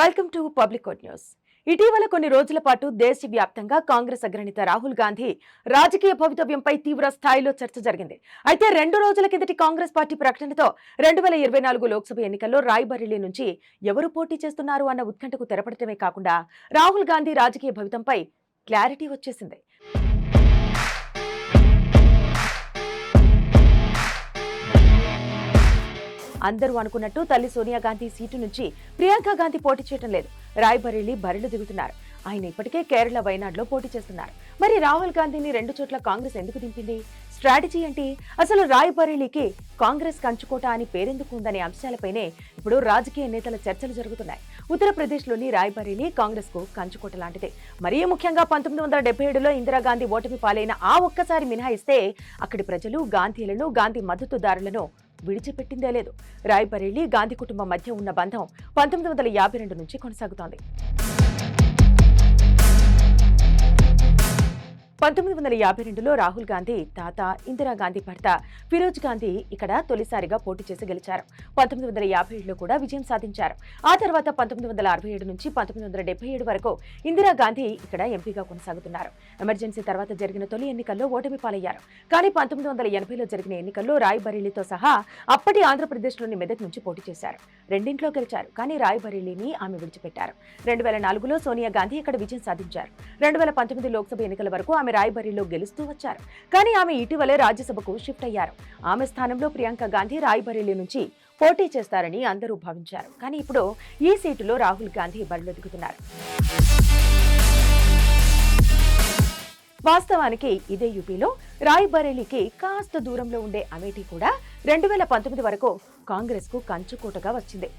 Welcome to public court news. ఇటీవల కొన్ని రోజుల పాటు దేశవ్యాప్తంగా కాంగ్రెస్ అగ్రనేత రాహుల్ గాంధీ రాజకీయ భవితవ్యంపై తీవ్ర స్థాయిలో చర్చ జరిగింది. అయితే 2 రోజుల కిందటి కాంగ్రెస్ పార్టీ ప్రకటనతో 2024 లోక్సభ ఎన్నికల్లో రాయ్బరేలీ నుంచి ఎవరు పోటీ చేస్తున్నారు అన్న ఉత్కంఠకు తెరపడటమే కాకుండా రాహుల్ గాంధీ రాజకీయ భవితంపై క్లారిటీ వచ్చేసింది. అందరూ అనుకున్నట్టు తల్లి సోనియా గాంధీ సీటు నుంచి ప్రియాంక గాంధీ పోటీ చేయడం లేదు. రాయ్బరేలీ బరిలో దిగుతున్నారు. ఆయన ఇప్పటికే కేరళ వైనాడ్లో పోటీ చేస్తున్నారు. మరి రాహుల్ గాంధీని 2 చోట్ల కాంగ్రెస్ ఎందుకు దింపింది? స్ట్రాటజీ ఏంటి? అసలు రాయ్బరేలీకి కాంగ్రెస్ కంచుకోట అని పేరెందుకు ఉందనే అంశాలపైనే ఇప్పుడు రాజకీయ నేతల చర్చలు జరుగుతున్నాయి. ఉత్తరప్రదేశ్లోని రాయ్బరేలీ కాంగ్రెస్ కు కంచుకోట లాంటిదే. మరీ ముఖ్యంగా 1977లో ఇందిరాగాంధీ ఓటమి పాలైన ఆ ఒక్కసారి మినహాయిస్తే అక్కడి ప్రజలు గాంధీలను, గాంధీ మద్దతుదారులను విడిచిపెట్టిందే లేదు. రాయ్బరేలీ గాంధీ కుటుంబం మధ్య ఉన్న బంధం 1952 నుంచి కొనసాగుతోంది. 1952లో రాహుల్ గాంధీ తాత, ఇందిరాగాంధీ భర్త ఫిరోజ్ గాంధీ ఇక్కడ తొలిసారిగా పోటీ చేసి గెలిచారు. 1957లో కూడా విజయం సాధించారు. ఆ తర్వాత 1967 నుంచి 1977 వరకు ఇందిరాగాంధీ ఇక్కడ ఎంపీగా కొనసాగుతున్నారు. ఎమర్జెన్సీ తర్వాత జరిగిన తొలి ఎన్నికల్లో ఓటమి పాలయ్యారు. కానీ 1980లో జరిగిన ఎన్నికల్లో రాయ్బరేలీతో సహా అప్పటి ఆంధ్రప్రదేశ్లోని మెదక్ నుంచి పోటీ చేశారు. రెండింట్లో గెలిచారు. కానీ రాయ్బరేలీని ఆమె విడిచిపెట్టారు. 2004లో సోనియా గాంధీ ఇక్కడ విజయం సాధించారు. 2019 లోక్సభ ఎన్నికల వరకు ఆమె రాయ్బరేలీలో గెలుస్తూ వచ్చారు. కానీ ఆమె ఇటీవలే రాజ్యసభకు షిఫ్ట్ అయ్యారు. ఆమె స్థానంలో ప్రియాంక గాంధీ రాయ్బరేలీ నుంచి పోటీ చేస్తారని అందరూ భావించారు. కానీ ఇప్పుడు ఈ సీటులో రాహుల్ గాంధీ బరిలో దిగుతున్నారు. వాస్తవానికి ఇదే యూపీలో రాయ్బరేలీకి కాస్త దూరంలో ఉండే అమేఠీ కూడా 2019 వరకు కాంగ్రెస్ కు కంచుకోటగా వచ్చింది.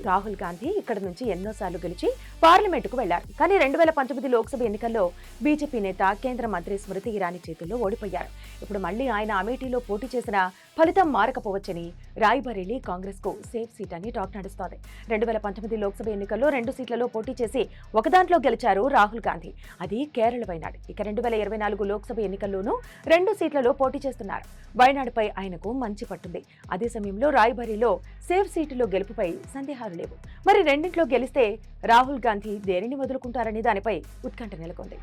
రాహుల్ గాంధీ ఇక్కడ నుంచి ఎన్నోసార్లు గెలిచి పార్లమెంటుకు వెళ్లారు. కానీ 2019 లోక్సభ ఎన్నికల్లో బీజేపీ నేత, కేంద్ర మంత్రి స్మృతి ఇరానీ చేతుల్లో ఓడిపోయారు. ఇప్పుడు మళ్లీ ఆయన అమేఠీలో పోటీ చేసిన ఫలితం మారకపోవచ్చని రాయ్బరేలీ కాంగ్రెస్ కు సేఫ్ సీట్ అని టాక్ నడుస్తోంది. 2019 లోక్సభ ఎన్నికల్లో 2 సీట్లలో పోటీ చేసి ఒక దాంట్లో గెలిచారు రాహుల్ గాంధీ. అది కేరళ వైనాడ్. ఇక 2024 లోక్సభ ఎన్నికల్లోనూ 2 సీట్లలో పోటీ చేస్తున్నారు. వైనాడ్పై ఆయనకు మంచి పట్టుంది. అదే సమయంలో రాయ్బరేలీలో సేఫ్ సీటులో గెలుపుపై సందేహాలు లేవు. మరి రెండింట్లో గెలిస్తే రాహుల్ గాంధీ దేనిని వదులుకుంటారని దానిపై ఉత్కంఠ నెలకొంది.